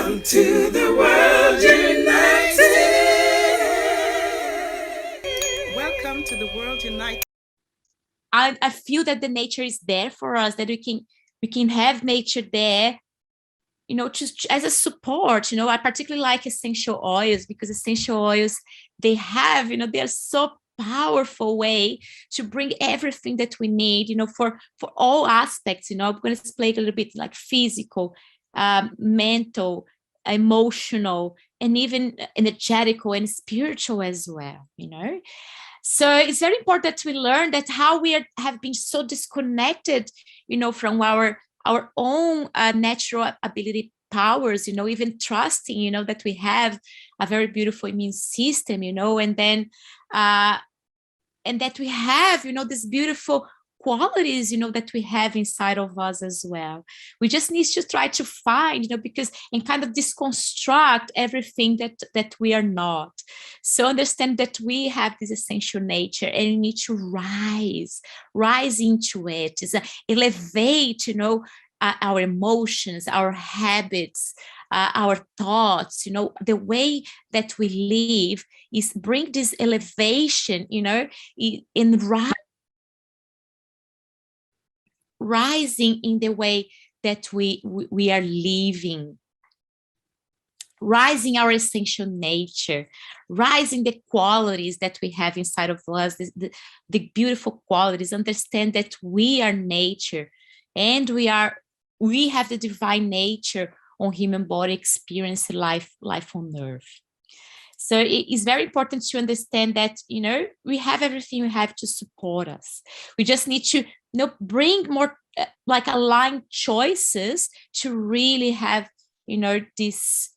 Welcome to the world united. Welcome to the world united. I feel that the nature is there for us, that we can have nature there, just as a support. I particularly like essential oils, because essential oils, they have, they are so powerful way to bring everything that we need, for all aspects. I'm going to explain a little bit, like physical, mental, emotional, and even energetical and spiritual as well. So it's very important that we learn that how have been so disconnected, from our own natural ability powers, even trusting, that we have a very beautiful immune system, uh, and that we have, these beautiful qualities, that we have inside of us as well. We just need to try to find, because, and kind of deconstruct everything that we are not. So understand that we have this essential nature, and we need to rise into it, elevate, our emotions, our habits, our thoughts, the way that we live is bring this elevation, in rising in the way that we are living, rising our essential nature, rising the qualities that we have inside of us, the beautiful qualities. Understand that we are nature, and we have the divine nature on human body, experience life on earth. So it is very important to understand that, we have everything we have to support us. We just need to, bring more like aligned choices to really have, this,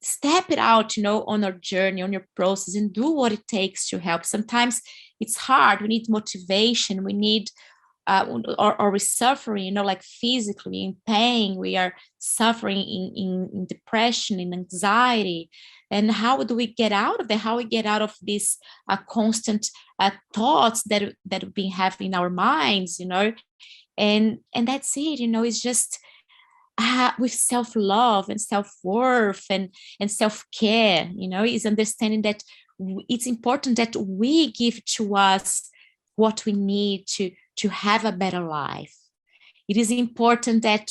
step it out, on our journey, on your process, and do what it takes to help. Sometimes it's hard. We need motivation. We need, or we're suffering, like physically in pain. We are suffering in depression, in anxiety. And how do we get out of that? How we get out of these constant thoughts that we've been having in our minds, and that's it. It's just with self-love and self-worth and self-care, is understanding that it's important that we give to us what we need to have a better life. It is important that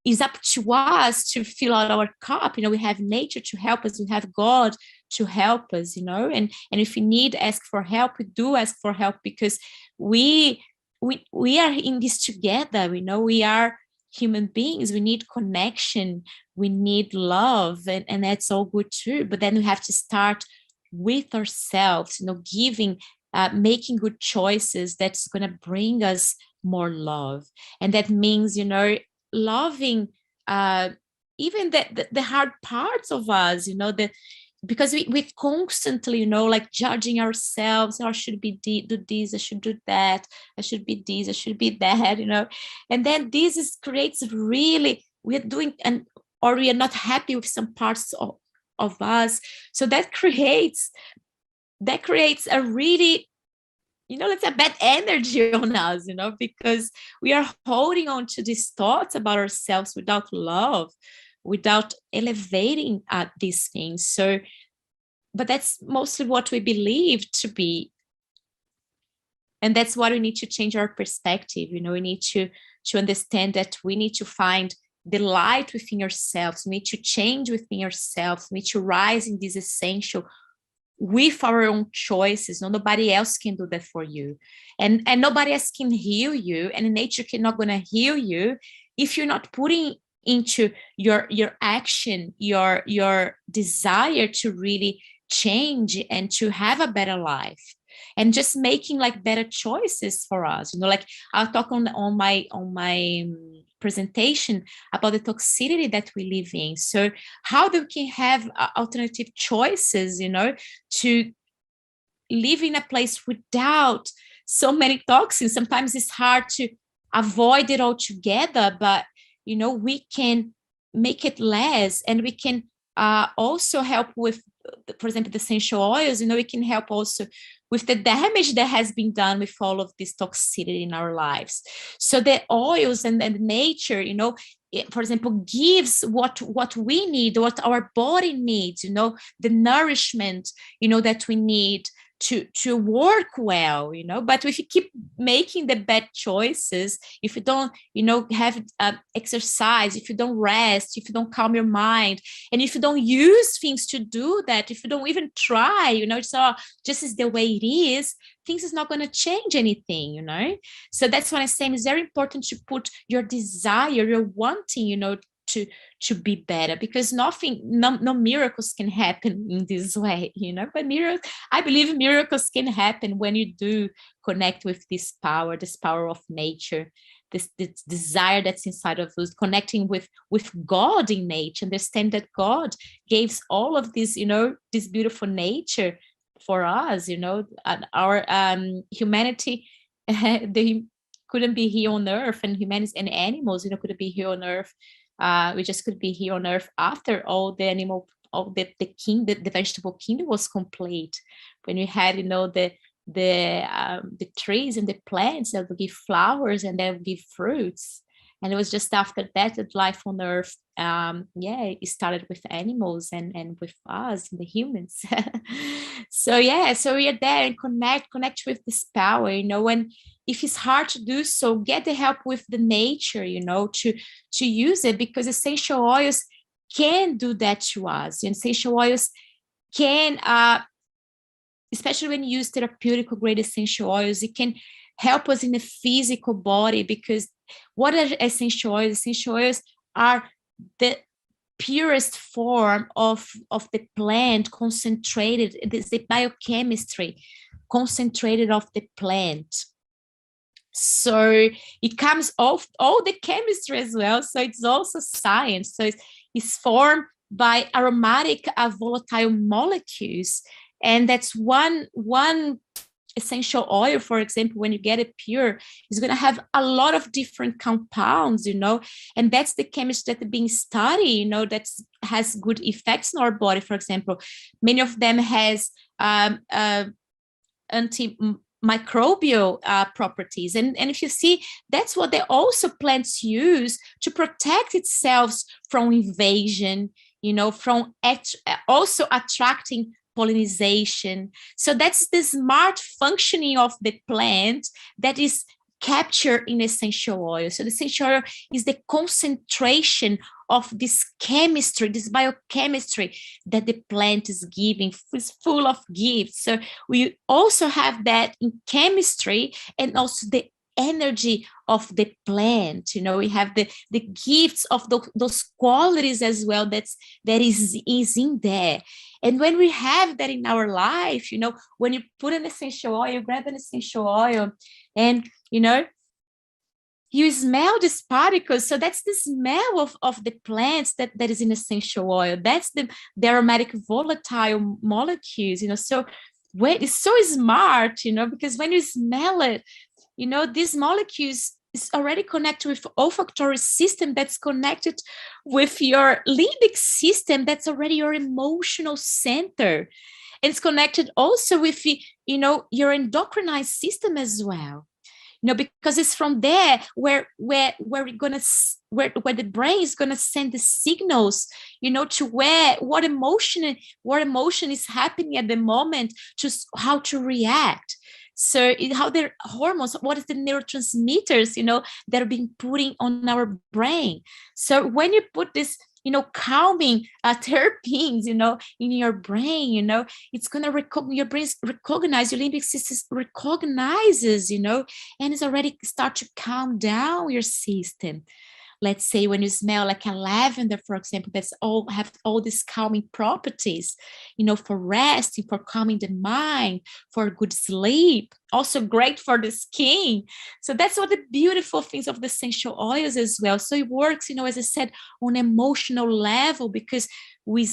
it's up to us to fill out our cup. We have nature to help us. We have God to help us, and if we need ask for help, we do ask for help, because we are in this together. We are human beings. We need connection. We need love, and that's all good too. But then we have to start with ourselves, giving, making good choices that's going to bring us more love. And that means, loving even the hard parts of us, because we constantly, like judging ourselves. I should do this, I should do that, I should be this, I should be that, and then creates really, we're doing, or we are not happy with some parts of us. So that creates a really, it's a bad energy on us, because we are holding on to these thoughts about ourselves without love, without elevating these things. So, but that's mostly what we believe to be. And that's what we need to change our perspective. We need to understand that we need to find the light within ourselves. We need to change within ourselves. We need to rise in this essential with our own choices. Nobody else can do that for you, and nobody else can heal you, and nature cannot gonna heal you if you're not putting into your action your desire to really change and to have a better life, and just making like better choices for us. Like I'll talk on my presentation about the toxicity that we live in. So how we can have alternative choices, to live in a place without so many toxins. Sometimes it's hard to avoid it altogether, but we can make it less, and we can also help with, for example, the essential oils. We can help also with the damage that has been done with all of this toxicity in our lives. So the oils and nature, you know, for example, gives what we need, what our body needs, you know, the nourishment, you know, that we need to work well, you know. But if you keep making the bad choices, if you don't, you know, have exercise, if you don't rest, if you don't calm your mind, and if you don't use things to do that, if you don't even try, you know, it's all just is the way it is, things is not going to change anything, you know. So that's what I'm saying. It's very important to put your desire, your wanting, you know, to be better, because nothing, no miracles can happen in this way, you know. But I believe miracles can happen when you do connect with this power of nature, this desire that's inside of us, connecting with God in nature, understand that God gives all of this, you know, this beautiful nature for us, you know. And our humanity they couldn't be here on earth, and humans and animals, you know, couldn't be here on earth. We just could be here on earth after all the animal, all the vegetable kingdom was complete. When we had, you know, the trees and the plants that would give flowers and that would give fruits. And it was just after that life on earth, it started with animals and with us, the humans. So we are there and connect with this power, you know. When if it's hard to do so, get the help with the nature, you know, to use it, because essential oils can do that to us. And essential oils can, especially when you use therapeutic grade essential oils, it can help us in the physical body. Because what are essential oils? Essential oils are the purest form of the plant, concentrated. It is the biochemistry concentrated of the plant. So it comes off all the chemistry as well. So it's also science. So it's formed by aromatic volatile molecules. And that's one essential oil, for example, when you get it pure, is going to have a lot of different compounds, you know. And that's the chemistry that's being studied, you know, that has good effects in our body. For example, many of them has antimicrobial properties. And if you see, that's what they also plants use to protect itself from invasion, you know, from also attracting pollination. So that's the smart functioning of the plant that is captured in essential oil. So the essential oil is the concentration of this chemistry, this biochemistry that the plant is giving, is full of gifts. So we also have that in chemistry, and also the energy of the plant, you know. We have the gifts of those qualities as well that is in there. And when we have that in our life, you know, when you put an essential oil, you grab an essential oil, and you know, you smell these particles. So that's the smell of the plants that is in essential oil. That's the aromatic volatile molecules, you know. So it's so smart, you know, because when you smell it, you know, these molecules is already connected with olfactory system that's connected with your limbic system, that's already your emotional center. And it's connected also with, you know, your endocrine system as well. You know, because it's from there where we're gonna where the brain is gonna send the signals, you know, to what emotion is happening at the moment, to how to react. So how their hormones, what is the neurotransmitters, you know, that are being putting on our brain. So when you put this, you know, calming terpenes, you know, in your brain, you know, it's going to your brain recognize, your limbic system recognizes, you know, and it's already start to calm down your system. Let's say when you smell like a lavender, for example, that's have all these calming properties, you know, for resting, for calming the mind, for good sleep, also great for the skin. So that's what the beautiful things of the essential oils as well. So it works, you know, as I said, on emotional level, because we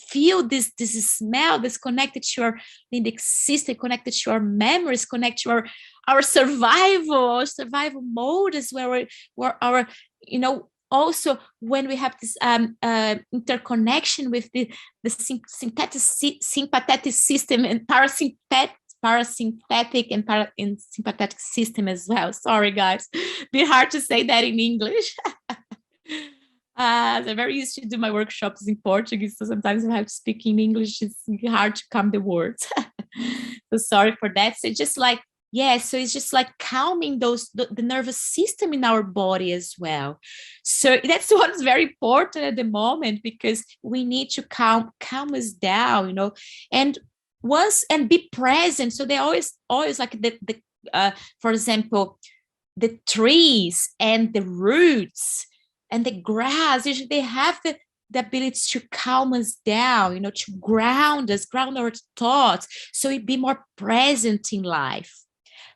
feel this smell that's connected to our limbic system, connected to our memories, connected to our survival mode as well, where our, you know, also when we have this interconnection with the sympathetic system and parasympathetic and sympathetic system as well. Sorry, guys. Be hard to say that in English. I'm very used to do my workshops in Portuguese, so sometimes I have to speak in English. It's hard to come the words. So sorry for that. So just like, yeah, so it's just like calming the nervous system in our body as well. So that's what's very important at the moment, because we need to calm us down, you know, and be present. So they always like for example, the trees and the roots and the grass, they have the ability to calm us down, you know, to ground our thoughts, so we be more present in life.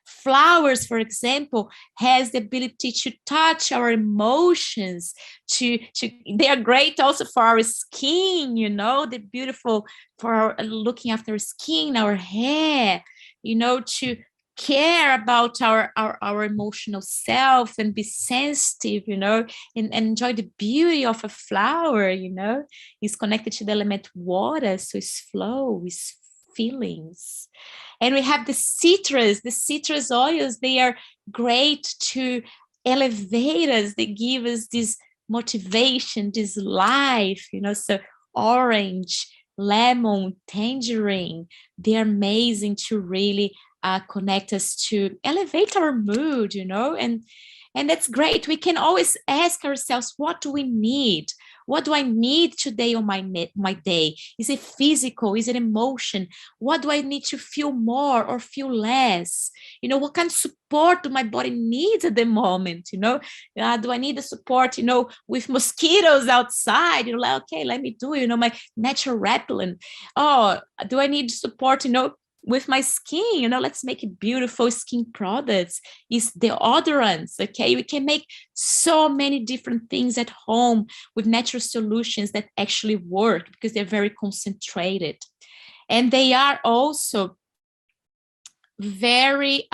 Flowers, for example, has the ability to touch our emotions, they are great also for our skin, you know, they're beautiful for looking after our skin, our hair, you know, to care about our emotional self and be sensitive, you know, and enjoy the beauty of a flower, you know, is connected to the element water, so it's flow, it's feelings. And we have the citrus oils, they are great to elevate us, they give us this motivation, this life, you know, so orange, lemon, tangerine, they're amazing to really connect us, to elevate our mood, you know, and that's great. We can always ask ourselves, what do we need? What do I need today on my day? Is it physical? Is it emotion? What do I need to feel more or feel less? You know, what kind of support do my body need at the moment? You know, do I need the support, you know, with mosquitoes outside? You know, like, okay, let me do, you know, my natural repellent. Oh, do I need support, you know, with my skin? You know, let's make it beautiful skin products, is deodorants. Okay, we can make so many different things at home with natural solutions that actually work, because they're very concentrated, and they are also very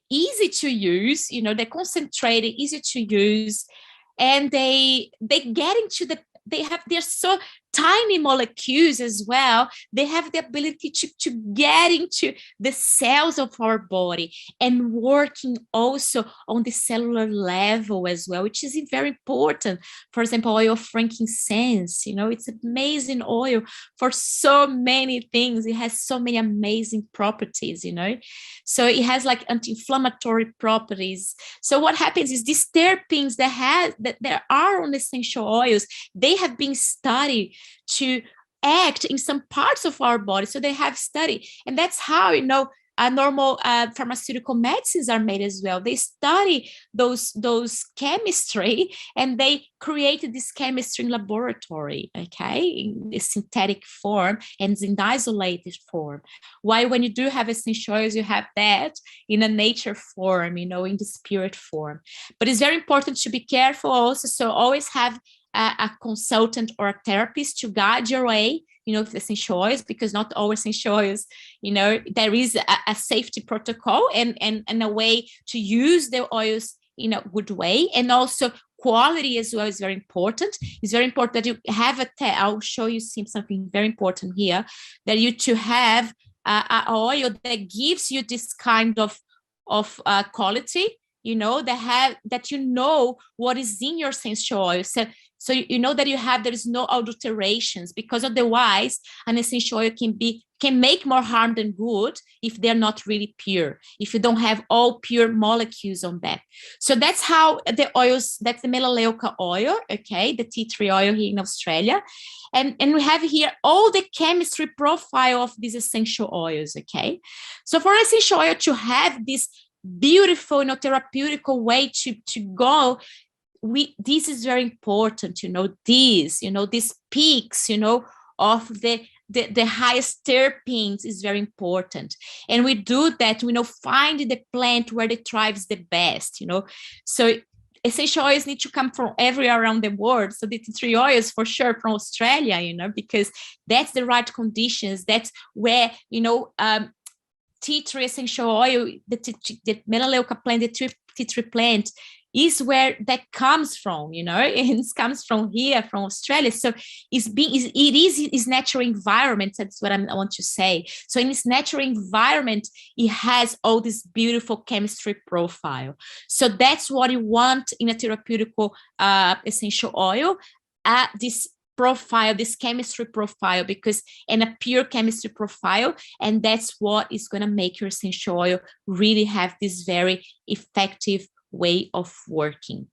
easy to use. You know, they're concentrated, easy to use, and they get into they're so tiny molecules as well. They have the ability to get into the cells of our body and working also on the cellular level as well, which is very important. For example, oil of frankincense, you know, it's amazing oil for so many things. It has so many amazing properties, you know. So it has like anti-inflammatory properties. So what happens is these terpenes that there are on essential oils, they have been studied to act in some parts of our body. So they have studied, and that's how, you know, normal pharmaceutical medicines are made as well. They study those chemistry, and they created this chemistry in laboratory, okay, in a synthetic form and in isolated form. While when you do have essential oils, you have that in a nature form, you know, in the spirit form. But it's very important to be careful also. So always have a consultant or a therapist to guide your way, you know, with essential oils, because not all essential oils, you know, there is a safety protocol and a way to use the oils in a good way. And also quality as well is very important. It's very important that you have I'll show you something very important here, that you to have an oil that gives you this kind of quality, you know, that you know what is in your essential oil. So you know that there is no adulterations, because otherwise an essential oil can make more harm than good if they're not really pure, if you don't have all pure molecules on that. So that's how the oils, that's the melaleuca oil, okay, the tea tree oil here in Australia. And we have here all the chemistry profile of these essential oils, okay? So for essential oil to have this beautiful, you know, therapeutical way to go, this is very important, you know, these peaks, you know, of the highest terpenes is very important. And we do that, you know, find the plant where it thrives the best, you know. So essential oils need to come from everywhere around the world. So the tea tree oils for sure from Australia, you know, because that's the right conditions. That's where, you know, tea tree essential oil, the melaleuca plant, the tea tree plant is where that comes from, you know, and it comes from here, from Australia. So it is its natural environment. That's what I want to say. So in its natural environment, it has all this beautiful chemistry profile. So that's what you want in a therapeutic essential oil, this profile, this chemistry profile, because and a pure chemistry profile, and that's what is going to make your essential oil really have this very effective way of working.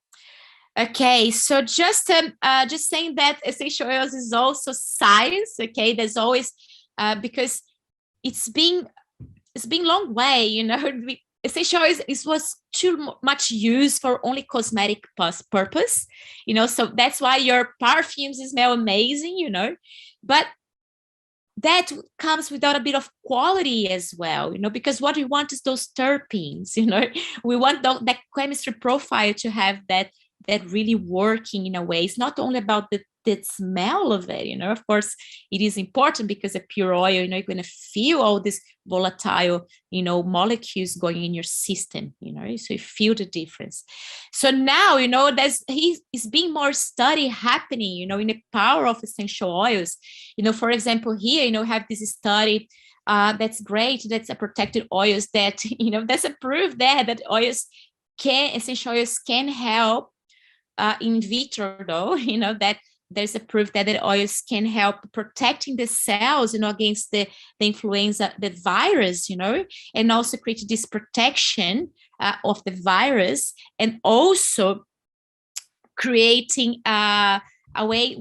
Okay, so just saying that essential oils is also science. Okay, there's always because it's been long way, you know. Essential oils, it was too much used for only cosmetic purpose, you know, so that's why your perfumes smell amazing, you know, but that comes without a bit of quality as well, you know, because what we want is those terpenes, you know, we want that chemistry profile to have that really working in a way. It's not only about the smell of it, you know. Of course it is important because a pure oil, you know, you're going to feel all these volatile, you know, molecules going in your system, you know, so you feel the difference. So now, you know, there's being more study happening, you know, in the power of essential oils. You know, for example, here, you know, have this study that's great, that's a protected oils that, you know, that's a proof there that essential oils can help in vitro, though, you know, that there's a proof that the oils can help protecting the cells, you know, against the influenza, the virus, you know, and also create this protection of the virus, and also creating a way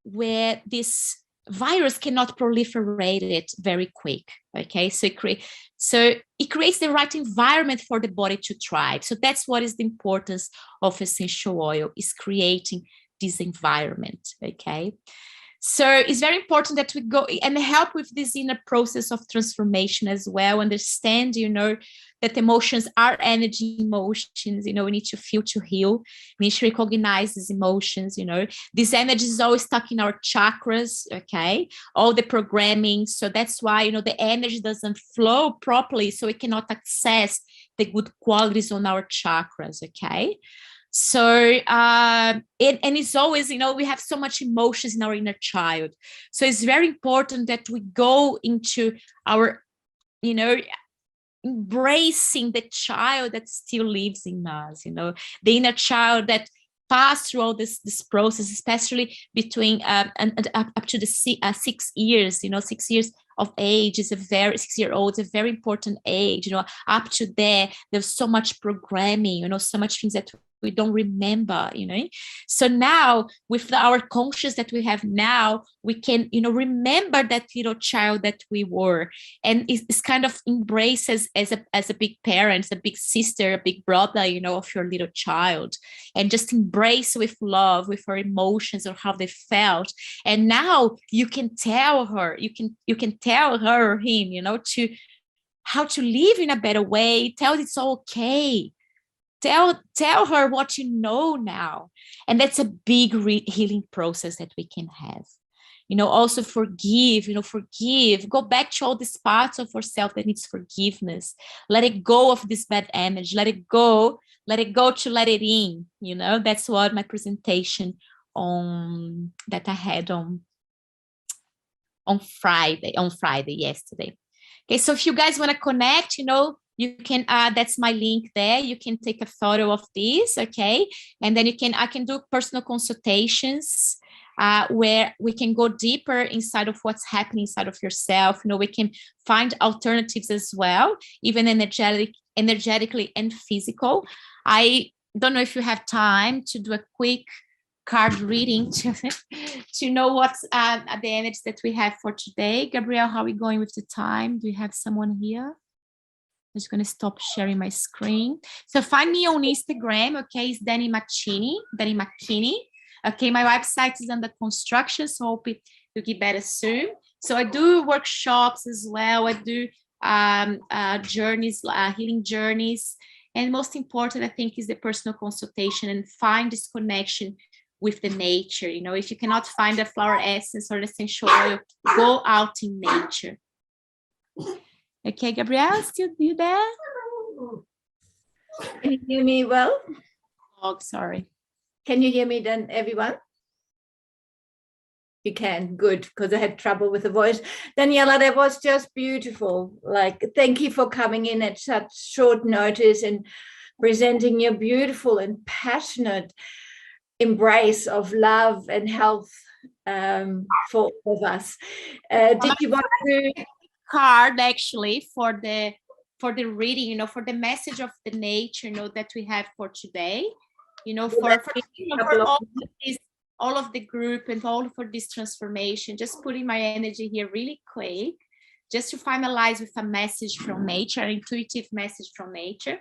where this virus cannot proliferate it very quick. Okay, so it creates the right environment for the body to thrive. So that's what is the importance of essential oil, is creating this environment. Okay, so it's very important that we go and help with this inner process of transformation as well. Understand, you know, that emotions are energy emotions, you know, we need to feel to heal. We need to recognize these emotions, you know. This energy is always stuck in our chakras, okay, all the programming. So that's why, you know, the energy doesn't flow properly, so we cannot access the good qualities on our chakras, okay. So and it's always, you know, we have so much emotions in our inner child, so it's very important that we go into our, you know, embracing the child that still lives in us, you know, the inner child that passed through all this process, especially between and up to the 6 years, you know, 6 years of age is a very 6-year-old is a very important age, you know. Up to there's so much programming, you know, so much things that we don't remember, you know. So now with our conscious that we have now, we can, you know, remember that little child that we were, and it's kind of embraces as a big parent, a big sister, a big brother, you know, of your little child, and just embrace with love with her emotions or how they felt. And now you can tell her, you can tell her or him, you know, to how to live in a better way. Tell it's okay. Tell her what you know now. And that's a big healing process that we can have. You know, also forgive, you know, go back to all these parts of ourselves that needs forgiveness. Let it go of this bad image. Let it go to let it in, you know. That's what my presentation that I had on Friday, yesterday. Okay, so if you guys want to connect, you know, you can, that's my link there. You can take a photo of this, okay? And then I can do personal consultations where we can go deeper inside of what's happening inside of yourself. You know, we can find alternatives as well, even energetically and physical. I don't know if you have time to do a quick card reading to know what's the energy that we have for today. Gabrielle, how are we going with the time? Do we have someone here? I'm just going to stop sharing my screen. So find me on Instagram, okay? It's Dani Machini. Okay, my website is under construction, so hope it will get better soon. So I do workshops as well. I do journeys, healing journeys. And most important, I think, is the personal consultation and find this connection with the nature. You know, if you cannot find a flower essence or essential oil, go out in nature. Okay, Gabrielle, still you there? Can you hear me well? Oh, sorry. Can you hear me then, everyone? You can, good, because I had trouble with the voice. Daniela, that was just beautiful. Like, thank you for coming in at such short notice and presenting your beautiful and passionate embrace of love and health for all of us. Did you want to card actually for the reading, you know, for the message of the nature, you know, that we have for today, you know, for all of the group and all for this transformation, just putting my energy here really quick, just to finalize with a message from nature, an intuitive message from nature.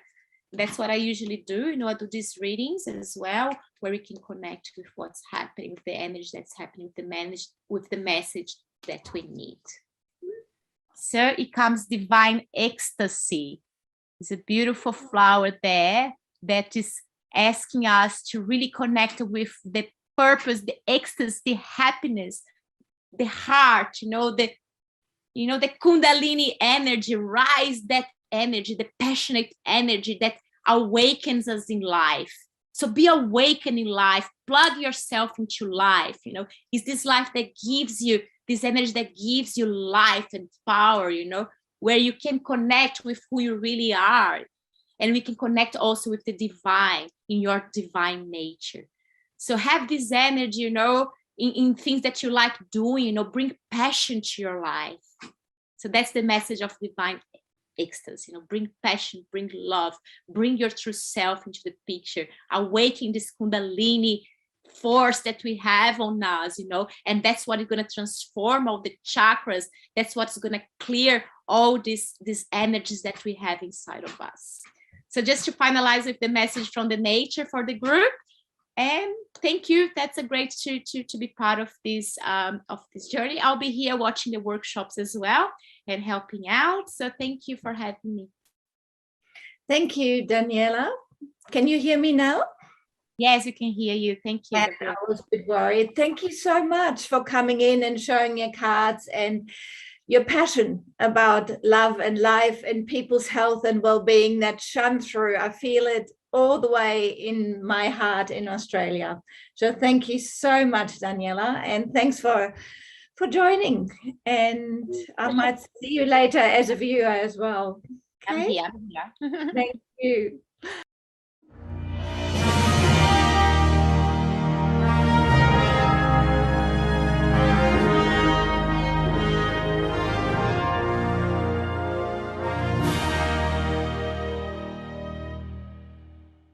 That's what I usually do. You know, I do these readings as well, where we can connect with what's happening, with the energy that's happening, with the message that we need. So it comes divine ecstasy. It's a beautiful flower there that is asking us to really connect with the purpose, the ecstasy, the happiness, the heart, you know, the Kundalini energy, rise that energy, the passionate energy that awakens us in life. So be awakened in life, plug yourself into life, you know, it's this life that gives you, this energy that gives you life and power, you know, where you can connect with who you really are. And we can connect also with the divine, in your divine nature. So have this energy, you know, in things that you like doing, you know, bring passion to your life. So that's the message of divine ecstasy, you know, bring passion, bring love, bring your true self into the picture, awaken this Kundalini force that we have on us, you know, and that's what is going to transform all the chakras. That's what's going to clear all these energies that we have inside of us. So just to finalize with the message from the nature for the group, and thank you. That's a great to be part of this journey. I'll be here watching the workshops as well and helping out. So thank you for having me. Thank you, Daniela. Can you hear me now? Yes, we can hear you. Thank you. I was a bit worried. Thank you so much for coming in and showing your cards and your passion about love and life and people's health and well-being that shone through. I feel it all the way in my heart in Australia. So thank you so much, Daniela, and thanks for joining. And I might see you later as a viewer as well. Okay? I'm here. Thank you.